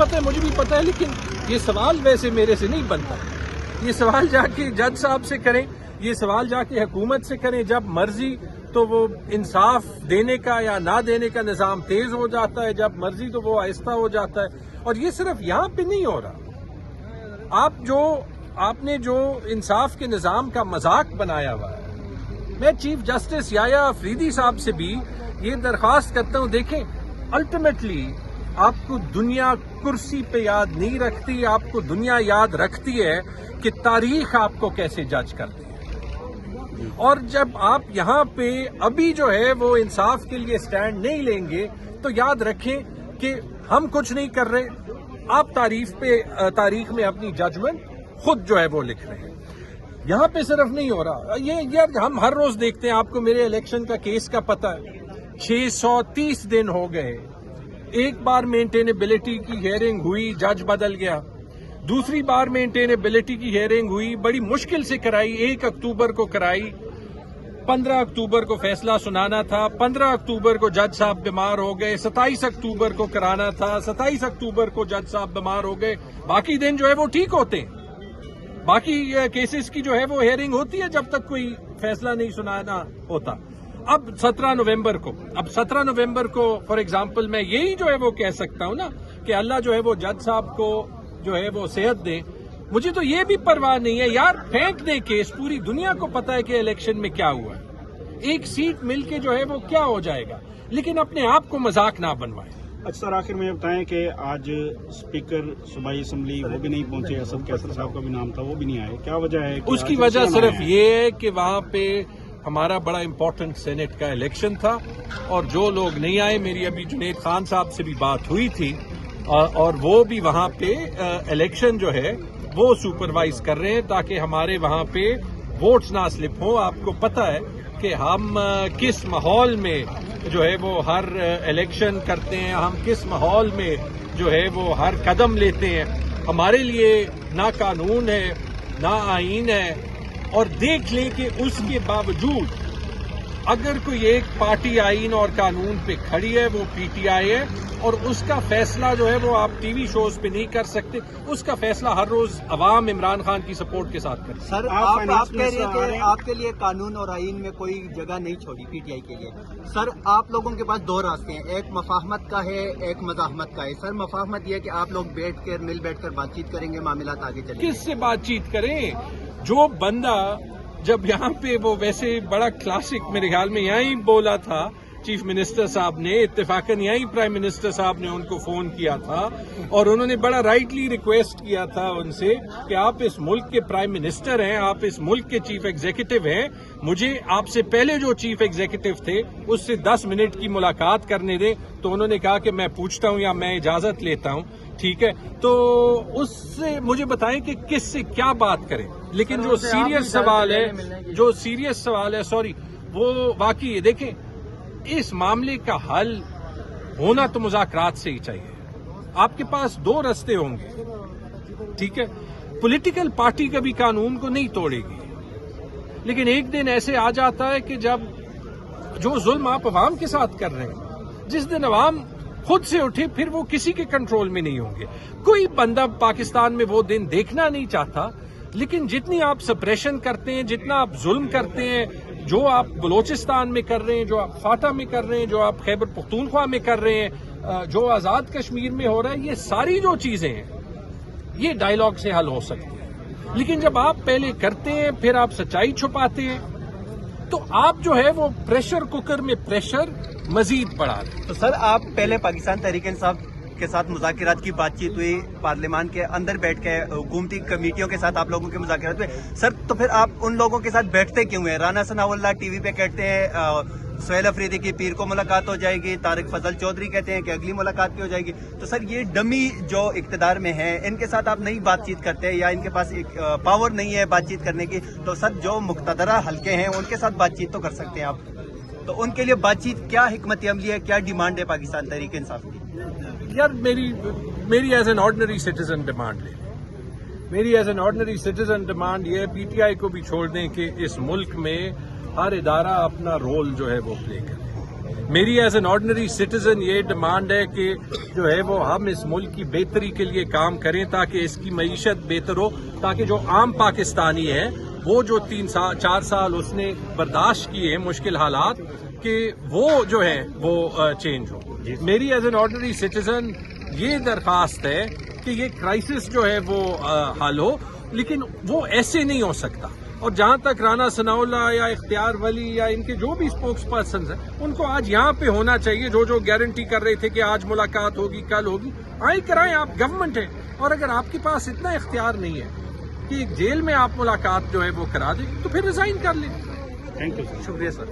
پتہ ہے، مجھے بھی پتہ ہے، لیکن یہ سوال ویسے میرے سے نہیں بنتا. یہ سوال جا کے جج صاحب سے کریں، یہ سوال جا کے حکومت سے کریں. جب مرضی تو وہ انصاف دینے کا یا نہ دینے کا نظام تیز ہو جاتا ہے، جب مرضی تو وہ آہستہ ہو جاتا ہے. اور یہ صرف یہاں پہ نہیں ہو رہا. آپ نے جو انصاف کے نظام کا مذاق بنایا ہوا ہے. میں چیف جسٹس یحییٰ افریدی صاحب سے بھی یہ درخواست کرتا ہوں، دیکھیں الٹیمیٹلی آپ کو دنیا کرسی پہ یاد نہیں رکھتی، آپ کو دنیا یاد رکھتی ہے کہ تاریخ آپ کو کیسے جج کرتی ہے. اور جب آپ یہاں پہ ابھی جو ہے وہ انصاف کے لیے سٹینڈ نہیں لیں گے تو یاد رکھیں کہ ہم کچھ نہیں کر رہے، آپ تاریخ میں اپنی ججمنٹ خود جو ہے وہ لکھ رہے ہیں. یہاں پہ صرف نہیں ہو رہا، یہ ہم ہر روز دیکھتے ہیں. آپ کو میرے الیکشن کا کیس کا پتہ ہے، 630 دن ہو گئے. ایک بار مینٹینیبلٹی کی ہیئرنگ ہوئی، جج بدل گیا. دوسری بار مینٹینیبلٹی کی ہیئرنگ ہوئی، بڑی مشکل سے کرائی، 1 اکتوبر کو کرائی. 15 اکتوبر کو فیصلہ سنانا تھا، 15 اکتوبر کو جج صاحب بیمار ہو گئے. 27 اکتوبر کو کرانا تھا، 27 اکتوبر کو جج صاحب بیمار ہو گئے. باقی دن جو ہے وہ ٹھیک ہوتے ہیں. باقی کیسز کی جو ہے وہ ہیئرنگ ہوتی ہے جب تک کوئی فیصلہ نہیں سنانا ہوتا. اب 17 نومبر کو فار ایگزامپل میں یہی جو ہے وہ کہہ سکتا ہوں نا کہ اللہ جو ہے وہ جج صاحب کو جو ہے وہ صحت دیں. مجھے تو یہ بھی پرواہ نہیں ہے یار، پھینک دیں کیس. پوری دنیا کو پتا ہے کہ الیکشن میں کیا ہوا ہے. ایک سیٹ مل کے جو ہے وہ کیا ہو جائے گا، لیکن اپنے آپ کو مذاق نہ بنوائیں. اچھا سر، آخر میں بتائیں کہ آج اسپیکر صوبائی اسمبلی وہ بھی نہیں پہنچے، اسد کیسر صاحب کا بھی نام تھا وہ بھی نہیں آئے، کیا وجہ ہے؟ اس کی وجہ صرف یہ ہے کہ وہاں پہ ہمارا بڑا امپورٹنٹ سینٹ کا الیکشن تھا اور جو لوگ نہیں آئے، میری ابھی جنید خان صاحب سے بھی بات ہوئی تھی اور وہ بھی وہاں پہ الیکشن جو ہے وہ سپروائز کر رہے ہیں تاکہ ہمارے وہاں پہ ووٹس نہ سلپ ہوں. آپ کو پتہ ہے کہ ہم کس ماحول میں جو ہے وہ ہر الیکشن کرتے ہیں، ہم کس ماحول میں جو ہے وہ ہر قدم لیتے ہیں. ہمارے لیے نہ قانون ہے نہ آئین ہے. اور دیکھ لیں کہ اس کے باوجود اگر کوئی ایک پارٹی آئین اور قانون پہ کھڑی ہے وہ پی ٹی آئی ہے، اور اس کا فیصلہ جو ہے وہ آپ ٹی وی شوز پہ نہیں کر سکتے. اس کا فیصلہ ہر روز عوام عمران خان کی سپورٹ کے ساتھ کرتے. سر آپ کہہ رہے ہیں کہ آپ کے لیے قانون اور آئین میں کوئی جگہ نہیں چھوڑی پی ٹی آئی کے لیے. سر آپ لوگوں کے پاس 2 راستے ہیں، ایک مفاہمت کا ہے، ایک مزاحمت کا ہے. سر مفاہمت یہ ہے کہ آپ لوگ مل بیٹھ کر بات چیت کریں گے، معاملات آگے چلیں گے. کس سے بات چیت کریں؟ جو بندہ جب یہاں پہ وہ ویسے بڑا کلاسک میرے خیال میں یہاں ہی بولا تھا چیف منسٹر صاحب نے، اتفاقاً یہی پرائم منسٹر صاحب نے ان کو فون کیا تھا اور انہوں نے بڑا رائٹلی ریکویسٹ کیا تھا ان سے کہ آپ اس ملک کے پرائم منسٹر ہیں، آپ اس ملک کے چیف ایگزیکٹو ہیں، مجھے آپ سے پہلے جو چیف ایگزیکٹو تھے اس سے 10 منٹ کی ملاقات کرنے دیں. تو انہوں نے کہا کہ میں پوچھتا ہوں یا میں اجازت لیتا ہوں. ٹھیک ہے، تو اس سے مجھے بتائیں کہ کس سے کیا بات کریں. لیکن جو سیریس سوال ہے سوری وہ واقعی ہے. دیکھیں اس معاملے کا حل ہونا تو مذاکرات سے ہی چاہیے. آپ کے پاس 2 راستے ہوں گے. ٹھیک ہے، پولیٹیکل پارٹی کبھی قانون کو نہیں توڑے گی، لیکن ایک دن ایسے آ جاتا ہے کہ جب جو ظلم آپ عوام کے ساتھ کر رہے ہیں، جس دن عوام خود سے اٹھے پھر وہ کسی کے کنٹرول میں نہیں ہوں گے. کوئی بندہ پاکستان میں وہ دن دیکھنا نہیں چاہتا، لیکن جتنی آپ سپریشن کرتے ہیں، جتنا آپ ظلم کرتے ہیں، جو آپ بلوچستان میں کر رہے ہیں، جو آپ فاٹا میں کر رہے ہیں، جو آپ خیبر پختونخوا میں کر رہے ہیں، جو آزاد کشمیر میں ہو رہا ہے، یہ ساری جو چیزیں ہیں یہ ڈائیلاگ سے حل ہو سکتی ہیں. لیکن جب آپ پہلے کرتے ہیں پھر آپ سچائی چھپاتے ہیں تو آپ جو ہے وہ پریشر کوکر میں پریشر مزید بڑھا دیں. تو سر آپ پہلے پاکستان تحریک انصاف کے ساتھ مذاکرات کی بات چیت ہوئی، پارلیمان کے اندر بیٹھ کے حکومتی کمیٹیوں کے ساتھ آپ لوگوں کے مذاکرات ہوئے. سر تو پھر آپ ان لوگوں کے ساتھ بیٹھتے کیوں ہیں؟ رانا ثناء اللہ ٹی وی پہ کہتے ہیں سہیل افریدی کی پیر کو ملاقات ہو جائے گی، طارق فضل چودھری کہتے ہیں کہ اگلی ملاقات بھی ہو جائے گی. تو سر یہ ڈمی جو اقتدار میں ہیں ان کے ساتھ آپ نہیں بات چیت کرتے یا ان کے پاس پاور نہیں ہے بات چیت کرنے کی؟ تو سر جو مقتدرہ حلقے ہیں ان کے ساتھ بات چیت تو کر سکتے ہیں آپ. تو ان کے لیے بات چیت کیا حکمت عملی ہے، کیا ڈیمانڈ ہے پاکستان تحریک انصاف کی؟ یار میری as an ordinary citizen demand لے، میری as an ordinary citizen demand یہ پی ٹی آئی کو بھی چھوڑ دیں کہ اس ملک میں ہر ادارہ اپنا رول جو ہے وہ پلے کرے. میری ایز این آرڈنری سٹیزن یہ ڈیمانڈ ہے کہ جو ہے وہ ہم اس ملک کی بہتری کے لیے کام کریں تاکہ اس کی معیشت بہتر ہو، تاکہ جو عام پاکستانی ہے وہ جو 4 سال اس نے برداشت کیے ہیں مشکل حالات کہ وہ جو ہے وہ چینج ہو. میری ایز این آرڈنری سٹیزن یہ درخواست ہے کہ یہ کرائسس جو ہے وہ حل ہو، لیکن وہ ایسے نہیں ہو سکتا. اور جہاں تک رانا ثناء اللہ یا اختیار ولی یا ان کے جو بھی اسپوکس پرسنز ہیں ان کو آج یہاں پہ ہونا چاہیے. جو گارنٹی کر رہے تھے کہ آج ملاقات ہوگی کل ہوگی، آئیں کرائیں، آپ گورنمنٹ ہیں. اور اگر آپ کے پاس اتنا اختیار نہیں ہے کہ جیل میں آپ ملاقات جو ہے وہ کرا دیں تو پھر ریزائن کر لیں. Thank you sir. شکریہ سر.